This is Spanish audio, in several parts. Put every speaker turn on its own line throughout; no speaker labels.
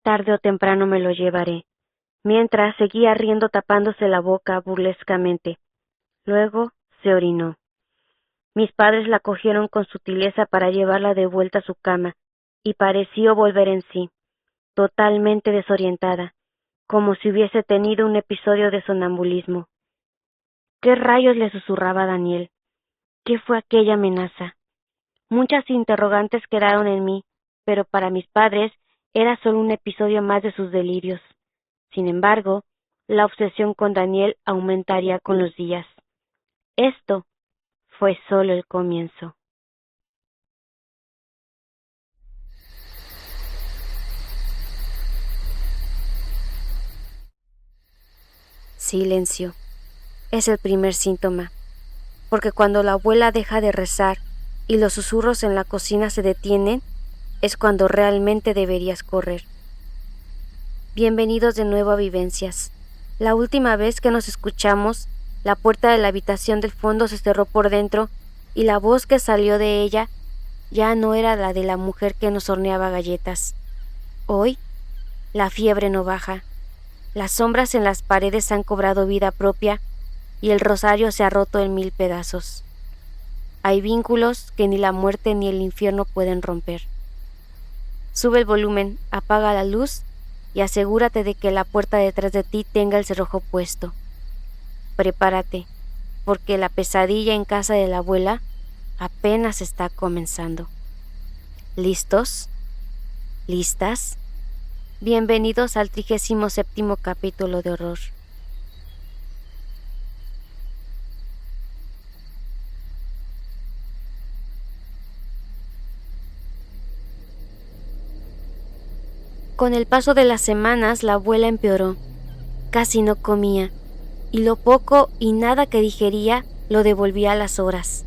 Tarde o temprano me lo llevaré. Mientras seguía riendo tapándose la boca burlescamente. Luego se orinó. Mis padres la cogieron con sutileza para llevarla de vuelta a su cama, y pareció volver en sí, totalmente desorientada, como si hubiese tenido un episodio de sonambulismo. ¿Qué rayos le susurraba a Daniel? ¿Qué fue aquella amenaza? Muchas interrogantes quedaron en mí, pero para mis padres era solo un episodio más de sus delirios. Sin embargo, la obsesión con Daniel aumentaría con los días. Esto fue solo el comienzo. Silencio. Es el primer síntoma, porque cuando la abuela deja de rezar y los susurros en la cocina se detienen, es cuando realmente deberías correr. Bienvenidos de nuevo a Vivencias. La última vez que nos escuchamos, la puerta de la habitación del fondo se cerró por dentro y la voz que salió de ella ya no era la de la mujer que nos horneaba galletas. Hoy, la fiebre no baja. Las sombras en las paredes han cobrado vida propia y el rosario se ha roto en 1000 pedazos. Hay vínculos que ni la muerte ni el infierno pueden romper. Sube el volumen, apaga la luz y asegúrate de que la puerta detrás de ti tenga el cerrojo puesto. Prepárate, porque la pesadilla en casa de la abuela apenas está comenzando. ¿Listos? ¿Listas? Bienvenidos al 37º capítulo de horror. Con el paso de las semanas, la abuela empeoró. Casi no comía, y lo poco y nada que digería lo devolvía a las horas.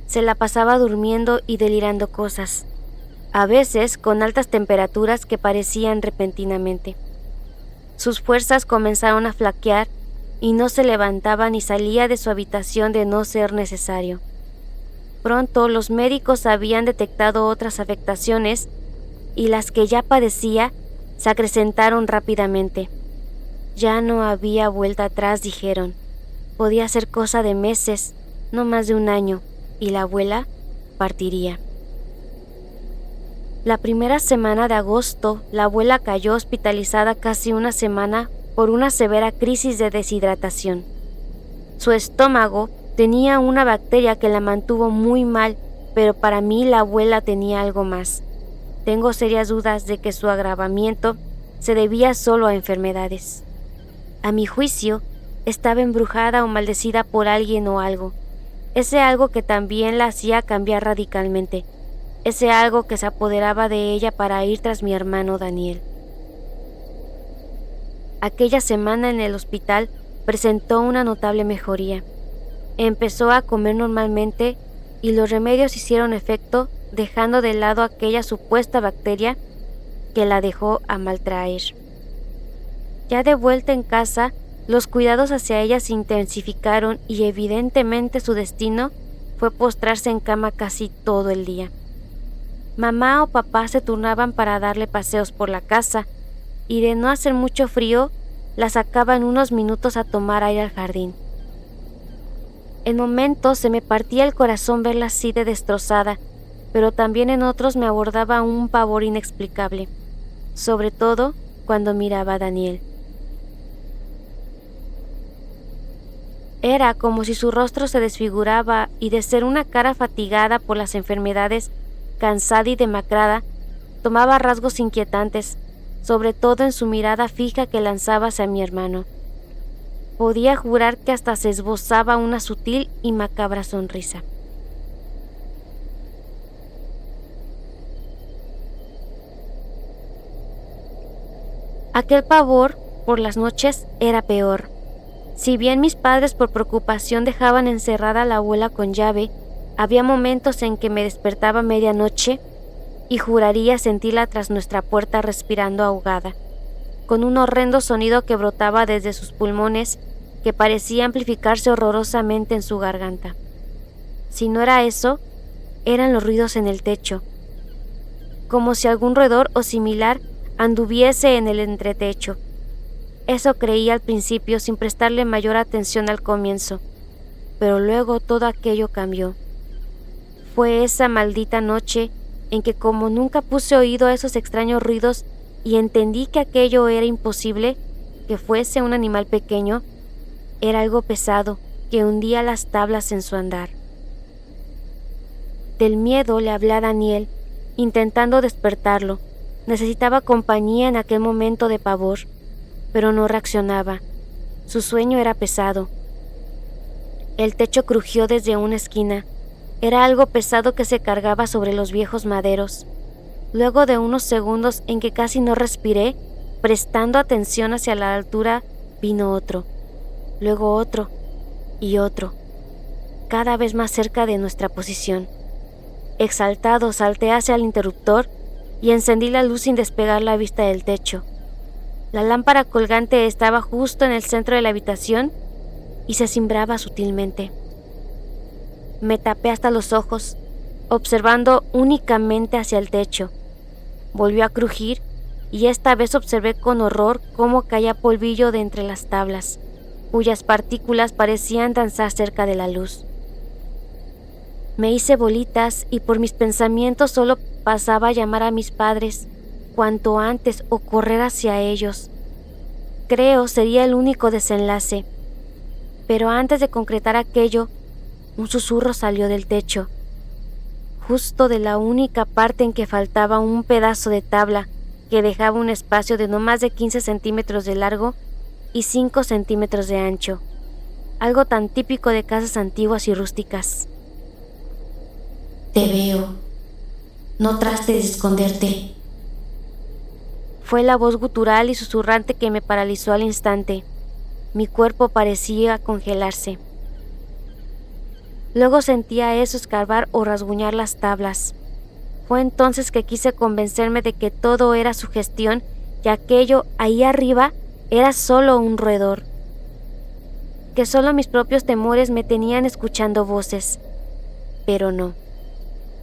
Se la pasaba durmiendo y delirando cosas, a veces con altas temperaturas que parecían repentinamente. Sus fuerzas comenzaron a flaquear y no se levantaba ni salía de su habitación de no ser necesario. Pronto los médicos habían detectado otras afectaciones y las que ya padecía se acrecentaron rápidamente. Ya no había vuelta atrás, dijeron. Podía ser cosa de meses, no más de un año, y la abuela partiría. La primera semana de agosto, la abuela cayó hospitalizada casi una semana por una severa crisis de deshidratación. Su estómago tenía una bacteria que la mantuvo muy mal, pero para mí la abuela tenía algo más. Tengo serias dudas de que su agravamiento se debía solo a enfermedades. A mi juicio, estaba embrujada o maldecida por alguien o algo. Ese algo que también la hacía cambiar radicalmente. Ese algo que se apoderaba de ella para ir tras mi hermano Daniel. Aquella semana en el hospital presentó una notable mejoría. Empezó a comer normalmente y los remedios hicieron efecto, dejando de lado aquella supuesta bacteria que la dejó a maltraer. Ya de vuelta en casa, los cuidados hacia ella se intensificaron y evidentemente su destino fue postrarse en cama casi todo el día. Mamá o papá se turnaban para darle paseos por la casa y de no hacer mucho frío, la sacaban unos minutos a tomar aire al jardín. En momentos se me partía el corazón verla así de destrozada, pero también en otros me abordaba un pavor inexplicable, sobre todo cuando miraba a Daniel. Era como si su rostro se desfiguraba y de ser una cara fatigada por las enfermedades, cansada y demacrada, tomaba rasgos inquietantes, sobre todo en su mirada fija que lanzaba hacia mi hermano. Podía jurar que hasta se esbozaba una sutil y macabra sonrisa. Aquel pavor, por las noches, era peor. Si bien mis padres por preocupación dejaban encerrada a la abuela con llave, había momentos en que me despertaba a medianoche y juraría sentirla tras nuestra puerta respirando ahogada, con un horrendo sonido que brotaba desde sus pulmones que parecía amplificarse horrorosamente en su garganta. Si no era eso, eran los ruidos en el techo, como si algún roedor o similar anduviese en el entretecho. Eso creí al principio sin prestarle mayor atención al comienzo, pero luego todo aquello cambió. Fue esa maldita noche en que, como nunca puse oído a esos extraños ruidos y entendí que aquello era imposible, que fuese un animal pequeño, era algo pesado que hundía las tablas en su andar. Del miedo le hablé a Daniel, intentando despertarlo. Necesitaba compañía en aquel momento de pavor, pero no reaccionaba. Su sueño era pesado. El techo crujió desde una esquina. Era algo pesado que se cargaba sobre los viejos maderos. Luego de unos segundos en que casi no respiré, prestando atención hacia la altura, vino otro, luego otro y otro, cada vez más cerca de nuestra posición. Exaltado, salté hacia el interruptor y encendí la luz sin despegar la vista del techo. La lámpara colgante estaba justo en el centro de la habitación y se cimbraba sutilmente. Me tapé hasta los ojos, observando únicamente hacia el techo. Volvió a crujir y esta vez observé con horror cómo caía polvillo de entre las tablas, cuyas partículas parecían danzar cerca de la luz. Me hice bolitas y por mis pensamientos solo pasaba a llamar a mis padres cuanto antes o correr hacia ellos. Creo sería el único desenlace. Pero antes de concretar aquello, un susurro salió del techo, justo de la única parte en que faltaba un pedazo de tabla que dejaba un espacio de no más de 15 centímetros de largo y 5 centímetros de ancho, algo tan típico de casas antiguas y rústicas.
Te veo. No trates de esconderte.
Fue la voz gutural y susurrante que me paralizó al instante. Mi cuerpo parecía congelarse. Luego sentía eso escarbar o rasguñar las tablas. Fue entonces que quise convencerme de que todo era sugestión y aquello ahí arriba era solo un roedor. Que solo mis propios temores me tenían escuchando voces. Pero no.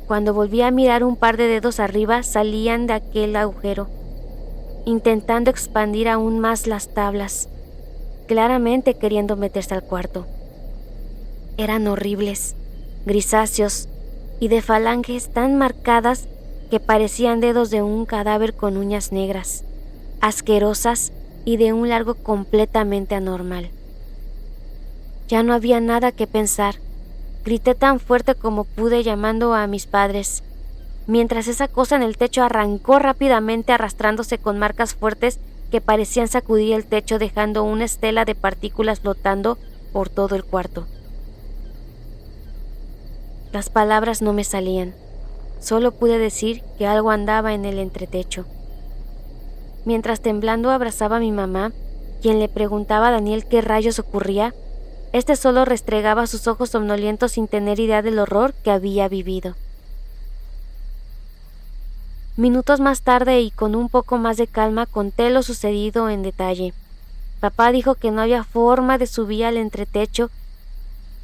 Cuando volví a mirar, un par de dedos arriba salían de aquel agujero, intentando expandir aún más las tablas, claramente queriendo meterse al cuarto. Eran horribles, grisáceos y de falanges tan marcadas que parecían dedos de un cadáver con uñas negras, asquerosas y de un largo completamente anormal. Ya no había nada que pensar. Grité tan fuerte como pude llamando a mis padres, mientras esa cosa en el techo arrancó rápidamente arrastrándose con marcas fuertes que parecían sacudir el techo dejando una estela de partículas flotando por todo el cuarto. Las palabras no me salían, solo pude decir que algo andaba en el entretecho. Mientras temblando abrazaba a mi mamá, quien le preguntaba a Daniel qué rayos ocurría, este solo restregaba sus ojos somnolientos sin tener idea del horror que había vivido. Minutos más tarde y con un poco más de calma conté lo sucedido en detalle. Papá dijo que no había forma de subir al entretecho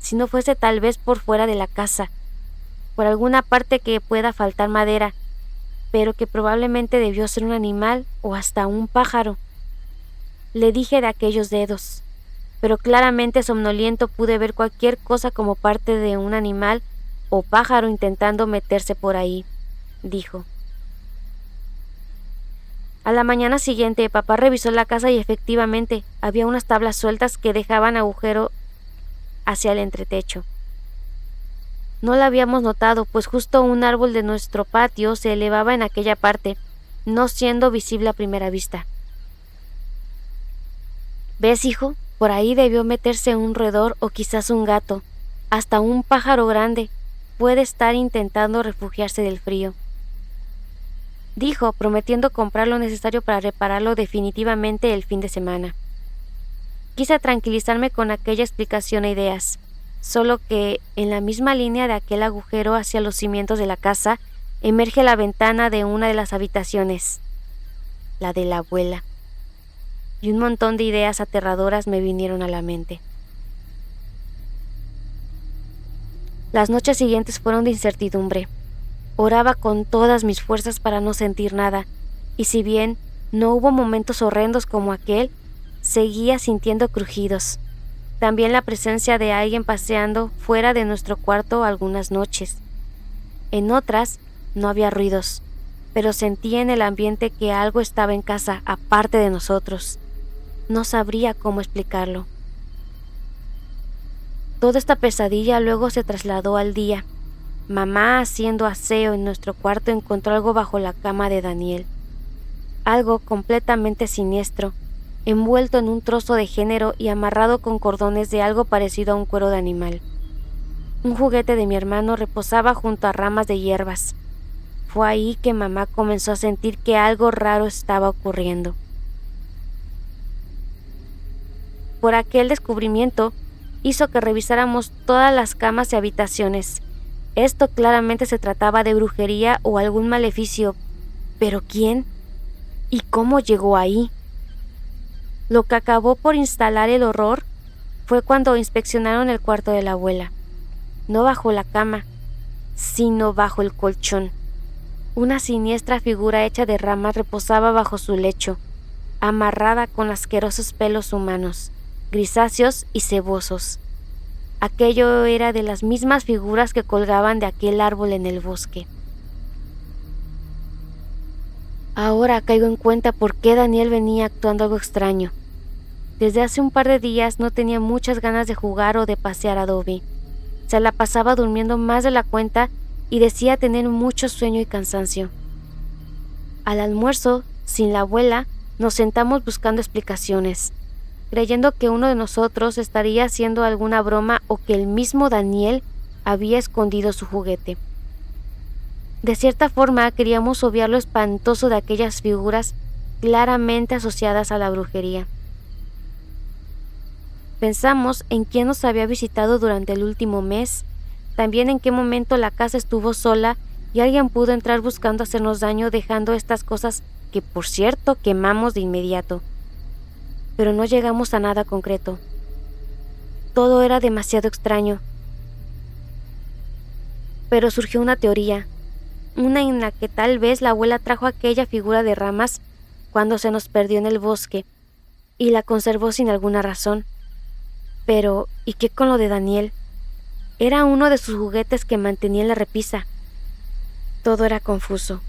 si no fuese tal vez por fuera de la casa, por alguna parte que pueda faltar madera, pero que probablemente debió ser un animal o hasta un pájaro. Le dije de aquellos dedos, pero claramente somnoliento pude ver cualquier cosa como parte de un animal o pájaro intentando meterse por ahí, dijo. A la mañana siguiente, papá revisó la casa y efectivamente había unas tablas sueltas que dejaban agujero hacia el entretecho. No la habíamos notado, pues justo un árbol de nuestro patio se elevaba en aquella parte, no siendo visible a primera vista. ¿Ves, hijo? Por ahí debió meterse un roedor o quizás un gato, hasta un pájaro grande. Puede estar intentando refugiarse del frío. Dijo, prometiendo comprar lo necesario para repararlo definitivamente el fin de semana. Quise tranquilizarme con aquella explicación e ideas, solo que en la misma línea de aquel agujero hacia los cimientos de la casa emerge la ventana de una de las habitaciones, la de la abuela. Y un montón de ideas aterradoras me vinieron a la mente. Las noches siguientes fueron de incertidumbre. Oraba con todas mis fuerzas para no sentir nada, y si bien No hubo momentos horrendos como aquel, seguía sintiendo crujidos. También la presencia de alguien paseando fuera de nuestro cuarto algunas noches. En otras no había ruidos, pero sentía en el ambiente que algo estaba en casa aparte de nosotros. No sabría cómo explicarlo. Toda esta pesadilla luego se trasladó al día. Mamá, haciendo aseo en nuestro cuarto, encontró algo bajo la cama de Daniel. Algo completamente siniestro, envuelto en un trozo de género y amarrado con cordones de algo parecido a un cuero de animal. Un juguete de mi hermano reposaba junto a ramas de hierbas. Fue ahí que mamá comenzó a sentir que algo raro estaba ocurriendo. Por aquel descubrimiento hizo que revisáramos todas las camas y habitaciones. Esto claramente se trataba de brujería o algún maleficio, pero ¿quién? ¿Y cómo llegó ahí? Lo que acabó por instalar el horror fue cuando inspeccionaron el cuarto de la abuela. No bajo la cama, sino bajo el colchón. Una siniestra figura hecha de ramas reposaba bajo su lecho, amarrada con asquerosos pelos humanos, grisáceos y cebosos. Aquello era de las mismas figuras que colgaban de aquel árbol en el bosque. Ahora caigo en cuenta por qué Daniel venía actuando algo extraño. Desde hace un par de días no tenía muchas ganas de jugar o de pasear a Dobby. Se la pasaba durmiendo más de la cuenta y decía tener mucho sueño y cansancio. Al almuerzo, sin la abuela, nos sentamos buscando explicaciones, creyendo que uno de nosotros estaría haciendo alguna broma o que el mismo Daniel había escondido su juguete. De cierta forma queríamos obviar lo espantoso de aquellas figuras claramente asociadas a la brujería. Pensamos en quién nos había visitado durante el último mes, también en qué momento la casa estuvo sola y alguien pudo entrar buscando hacernos daño dejando estas cosas que, por cierto, quemamos de inmediato. Pero no llegamos a nada concreto. Todo era demasiado extraño. Pero surgió una teoría, una en la que tal vez la abuela trajo aquella figura de ramas cuando se nos perdió en el bosque y la conservó sin alguna razón. Pero, ¿y qué con lo de Daniel? Era uno de sus juguetes que mantenía en la repisa. Todo era confuso.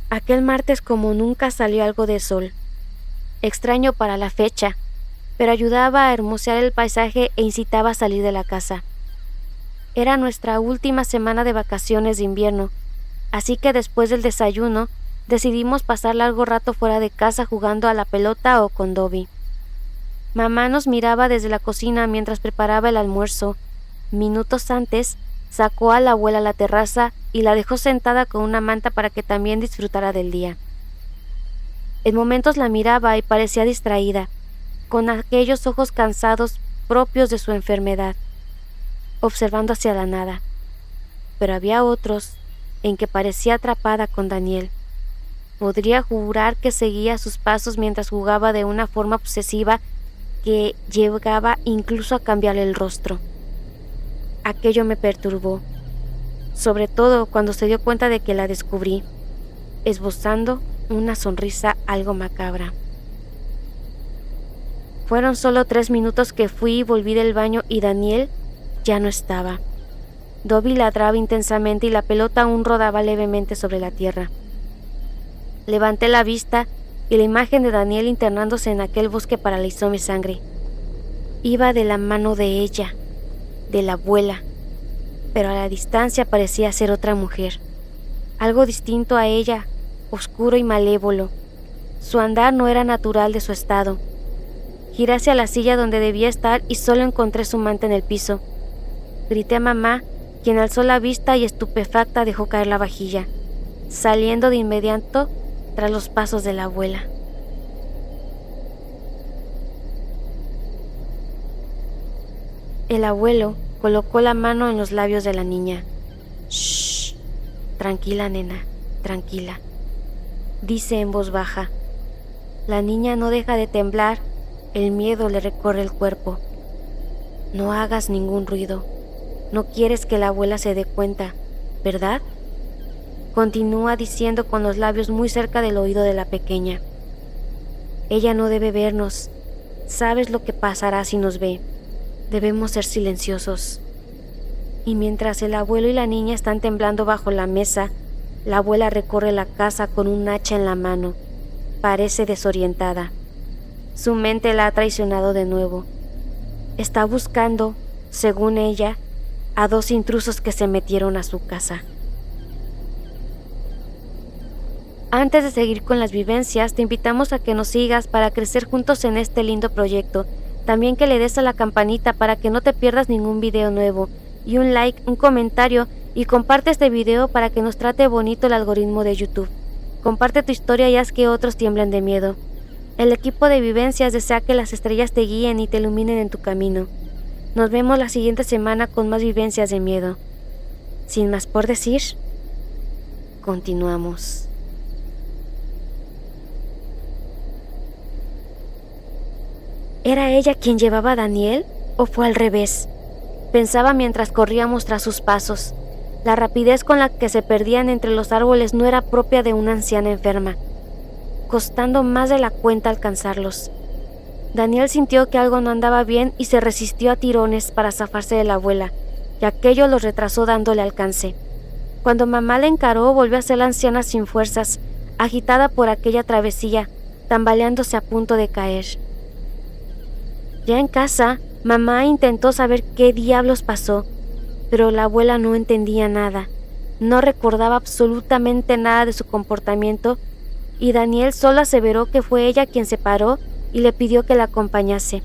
Aquel martes como nunca salió algo de sol. Extraño para la fecha, pero ayudaba a hermosear el paisaje e incitaba a salir de la casa. Era nuestra última semana de vacaciones de invierno, así que después del desayuno decidimos pasar largo rato fuera de casa jugando a la pelota o con Dobby. Mamá nos miraba desde la cocina mientras preparaba el almuerzo. Minutos antes, sacó a la abuela a la terraza y la dejó sentada con una manta para que también disfrutara del día. En momentos la miraba y parecía distraída, con aquellos ojos cansados propios de su enfermedad, observando hacia la nada. Pero había otros en que parecía atrapada con Daniel. Podría jurar que seguía sus pasos mientras jugaba de una forma obsesiva que llegaba incluso a cambiarle el rostro. Aquello me perturbó, sobre todo cuando se dio cuenta de que la descubrí, esbozando una sonrisa algo macabra. Fueron solo 3 minutos que fui y volví del baño y Daniel ya no estaba. Dobby ladraba intensamente y la pelota aún rodaba levemente sobre la tierra. Levanté la vista y la imagen de Daniel internándose en aquel bosque paralizó mi sangre. Iba de la mano de ella, de la abuela, pero a la distancia parecía ser otra mujer, algo distinto a ella, oscuro y malévolo. Su andar no era natural de su estado. Giré hacia la silla donde debía estar y solo encontré su manta en el piso. Grité a mamá, quien alzó la vista y estupefacta dejó caer la vajilla, saliendo de inmediato tras los pasos de la abuela. El abuelo colocó la mano en los labios de la niña. «Shh, tranquila, nena, tranquila», dice en voz baja. La niña no deja de temblar, el miedo le recorre el cuerpo. «No hagas ningún ruido. No quieres que la abuela se dé cuenta, ¿verdad?», continúa diciendo con los labios muy cerca del oído de la pequeña. Ella no debe vernos. Sabes lo que pasará si nos ve. Debemos ser silenciosos. Y mientras el abuelo y la niña están temblando bajo la mesa, la abuela recorre la casa con un hacha en la mano. Parece desorientada. Su mente la ha traicionado de nuevo. Está buscando, según ella, a 2 intrusos que se metieron a su casa. Antes de seguir con las vivencias, te invitamos a que nos sigas para crecer juntos en este lindo proyecto. También que le des a la campanita para que no te pierdas ningún video nuevo. Y un like, un comentario y comparte este video para que nos trate bonito el algoritmo de YouTube. Comparte tu historia y haz que otros tiemblen de miedo. El equipo de vivencias desea que las estrellas te guíen y te iluminen en tu camino. Nos vemos la siguiente semana con más vivencias de miedo. Sin más por decir, continuamos. ¿Era ella quien llevaba a Daniel o fue al revés? Pensaba mientras corríamos tras sus pasos. La rapidez con la que se perdían entre los árboles no era propia de una anciana enferma, costando más de la cuenta alcanzarlos. Daniel sintió que algo no andaba bien y se resistió a tirones para zafarse de la abuela, y aquello lo retrasó dándole alcance. Cuando mamá le encaró, volvió a ser la anciana sin fuerzas, agitada por aquella travesía, tambaleándose a punto de caer. Ya en casa, mamá intentó saber qué diablos pasó, pero la abuela no entendía nada, no recordaba absolutamente nada de su comportamiento y Daniel solo aseveró que fue ella quien se paró y le pidió que la acompañase,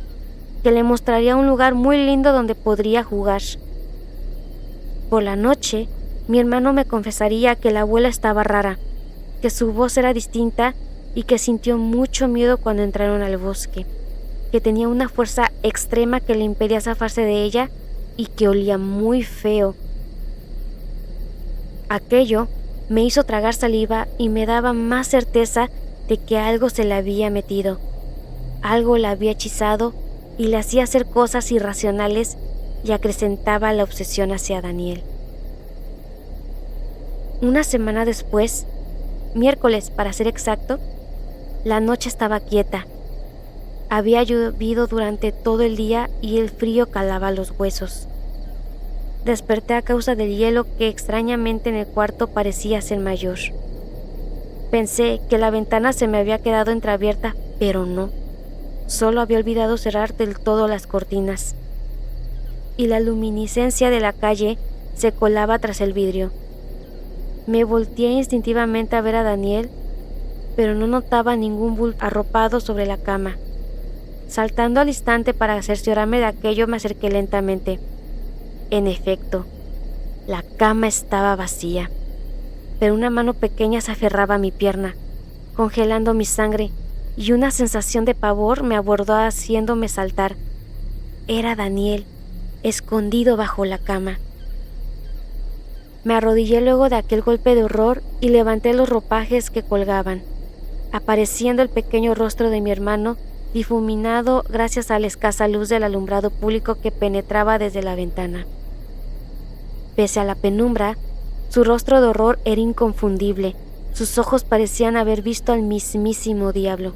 que le mostraría un lugar muy lindo donde podría jugar. Por la noche, mi hermano me confesaría que la abuela estaba rara, que su voz era distinta y que sintió mucho miedo cuando entraron al bosque, que tenía una fuerza extrema que le impedía zafarse de ella y que olía muy feo. Aquello me hizo tragar saliva y me daba más certeza de que algo se le había metido. Algo la había hechizado y le hacía hacer cosas irracionales y acrecentaba la obsesión hacia Daniel. Una semana después, miércoles para ser exacto, la noche estaba quieta. Había llovido durante todo el día y el frío calaba los huesos. Desperté a causa del hielo que extrañamente en el cuarto parecía ser mayor. Pensé que la ventana se me había quedado entreabierta, pero no. Solo había olvidado cerrar del todo las cortinas. Y la luminiscencia de la calle se colaba tras el vidrio. Me volteé instintivamente a ver a Daniel, pero no notaba ningún bulto arropado sobre la cama. Saltando al instante para cerciorarme de aquello, me acerqué lentamente. En efecto, la cama estaba vacía, pero una mano pequeña se aferraba a mi pierna, congelando mi sangre, y una sensación de pavor me abordó haciéndome saltar. Era Daniel, escondido bajo la cama. Me arrodillé luego de aquel golpe de horror y levanté los ropajes que colgaban, apareciendo el pequeño rostro de mi hermano, difuminado gracias a la escasa luz del alumbrado público que penetraba desde la ventana. Pese a la penumbra, su rostro de horror era inconfundible. Sus ojos parecían haber visto al mismísimo diablo.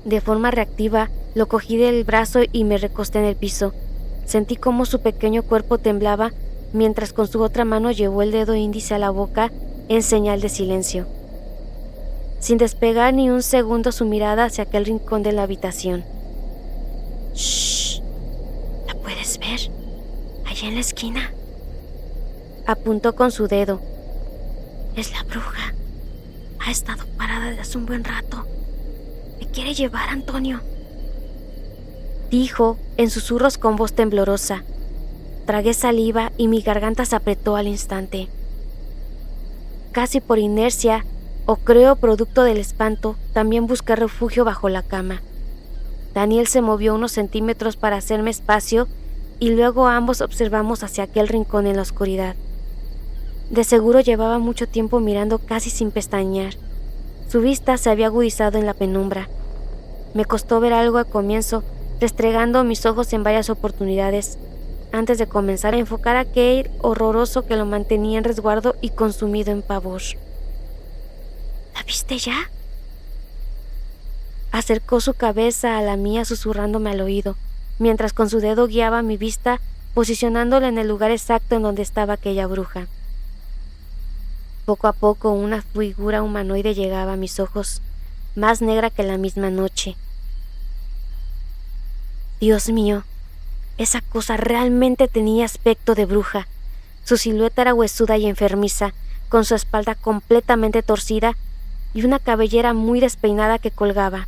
De forma reactiva, lo cogí del brazo y me recosté en el piso. Sentí cómo su pequeño cuerpo temblaba mientras con su otra mano llevó el dedo índice a la boca en señal de silencio. Sin despegar ni un segundo su mirada hacia aquel rincón de la habitación. «Shh, ¿la puedes ver? Allá en la esquina». Apuntó con su dedo. «Es la bruja. Ha estado parada desde hace un buen rato. Me quiere llevar, Antonio», dijo en susurros con voz temblorosa. Tragué saliva y mi garganta se apretó al instante. Casi por inercia, o creo producto del espanto, también busqué refugio bajo la cama. Daniel se movió unos centímetros para hacerme espacio y luego ambos observamos hacia aquel rincón en la oscuridad. De seguro llevaba mucho tiempo mirando casi sin pestañear. Su vista se había agudizado en la penumbra. Me costó ver algo al comienzo, restregando mis ojos en varias oportunidades, antes de comenzar a enfocar aquel horroroso que lo mantenía en resguardo y consumido en pavor.
¿La viste ya?
Acercó su cabeza a la mía susurrándome al oído, mientras con su dedo guiaba mi vista, posicionándola en el lugar exacto en donde estaba aquella bruja. Poco a poco una figura humanoide llegaba a mis ojos, más negra que la misma noche. Dios mío, esa cosa realmente tenía aspecto de bruja. Su silueta era huesuda y enfermiza, con su espalda completamente torcida y una cabellera muy despeinada que colgaba.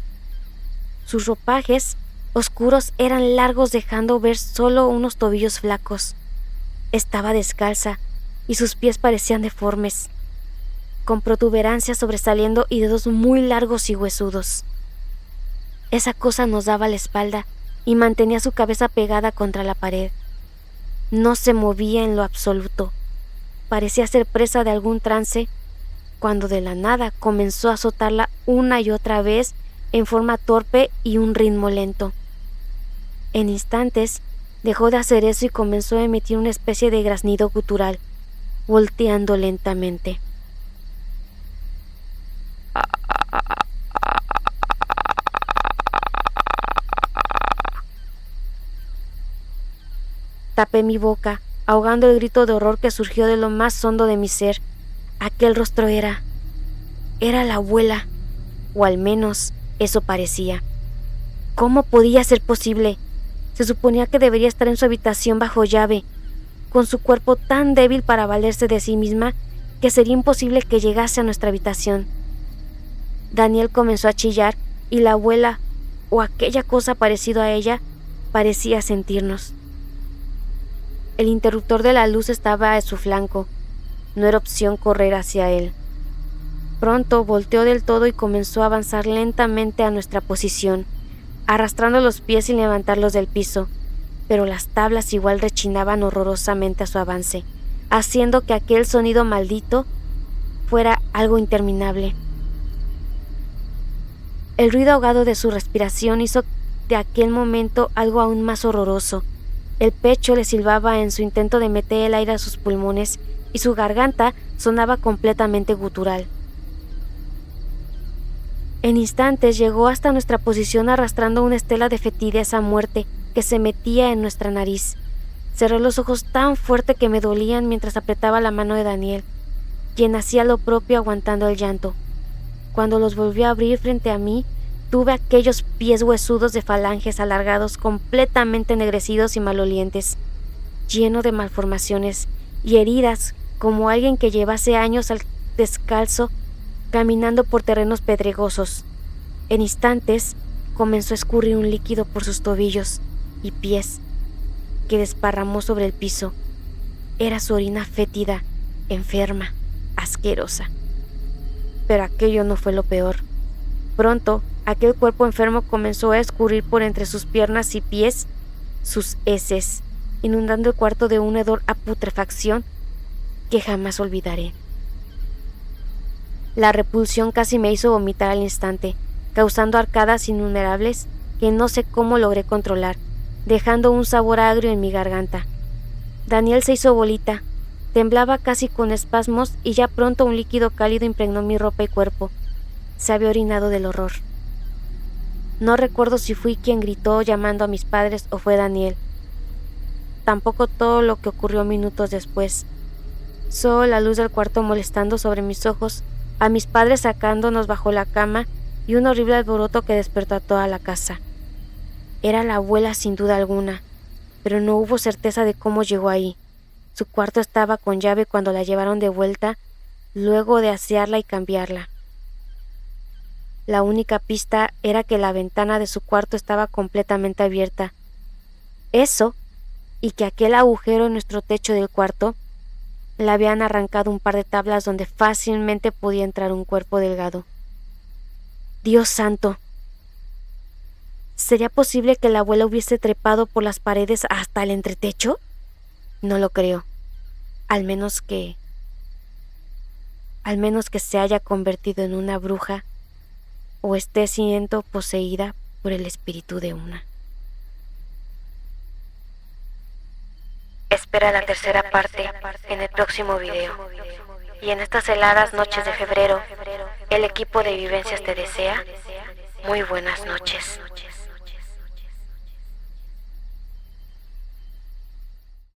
Sus ropajes oscuros eran largos, dejando ver solo unos tobillos flacos. Estaba descalza y sus pies parecían deformes, con protuberancias sobresaliendo y dedos muy largos y huesudos. Esa cosa nos daba la espalda y mantenía su cabeza pegada contra la pared. No se movía en lo absoluto. Parecía ser presa de algún trance, cuando de la nada comenzó a azotarla una y otra vez en forma torpe y un ritmo lento. En instantes dejó de hacer eso y comenzó a emitir una especie de graznido gutural, volteando lentamente. Tapé mi boca, ahogando el grito de horror que surgió de lo más hondo de mi ser. Aquel rostro era la abuela, o al menos eso parecía. ¿Cómo podía ser posible? Se suponía que debería estar en su habitación bajo llave, con su cuerpo tan débil para valerse de sí misma que sería imposible que llegase a nuestra habitación. Daniel comenzó a chillar y la abuela, o aquella cosa parecida a ella, parecía sentirnos. El interruptor de la luz estaba a su flanco. No era opción correr hacia él. Pronto volteó del todo y comenzó a avanzar lentamente a nuestra posición, arrastrando los pies sin levantarlos del piso, pero las tablas igual rechinaban horrorosamente a su avance, haciendo que aquel sonido maldito fuera algo interminable. El ruido ahogado de su respiración hizo de aquel momento algo aún más horroroso. El pecho le silbaba en su intento de meter el aire a sus pulmones y su garganta sonaba completamente gutural. En instantes llegó hasta nuestra posición arrastrando una estela de fetidez a muerte que se metía en nuestra nariz. Cerré los ojos tan fuerte que me dolían mientras apretaba la mano de Daniel, quien hacía lo propio aguantando el llanto. Cuando los volvió a abrir frente a mí, tuve aquellos pies huesudos de falanges alargados, completamente ennegrecidos y malolientes, lleno de malformaciones y heridas, como alguien que llevase años al descalzo caminando por terrenos pedregosos. En instantes comenzó a escurrir un líquido por sus tobillos y pies, que desparramó sobre el piso. Era su orina fétida, enferma, asquerosa. Pero aquello no fue lo peor. Pronto, aquel cuerpo enfermo comenzó a escurrir por entre sus piernas y pies sus heces, inundando el cuarto de un hedor a putrefacción que jamás olvidaré. La repulsión casi me hizo vomitar al instante, causando arcadas innumerables que no sé cómo logré controlar, dejando un sabor agrio en mi garganta. Daniel se hizo bolita, temblaba casi con espasmos y ya pronto un líquido cálido impregnó mi ropa y cuerpo. Se había orinado del horror. No recuerdo si fui quien gritó llamando a mis padres o fue Daniel. Tampoco todo lo que ocurrió minutos después. Solo la luz del cuarto molestando sobre mis ojos, a mis padres sacándonos bajo la cama y un horrible alboroto que despertó a toda la casa. Era la abuela sin duda alguna, pero no hubo certeza de cómo llegó ahí. Su cuarto estaba con llave cuando la llevaron de vuelta, luego de asearla y cambiarla. La única pista era que la ventana de su cuarto estaba completamente abierta. Eso, y que aquel agujero en nuestro techo del cuarto le habían arrancado un par de tablas donde fácilmente podía entrar un cuerpo delgado. Dios santo. ¿Sería posible que la abuela hubiese trepado por las paredes hasta el entretecho? No lo creo. Al menos que se haya convertido en una bruja o esté siendo poseída por el espíritu de una. Espera la tercera parte en el próximo video. Y en estas heladas noches de febrero, el equipo de Vivencias te desea muy buenas noches.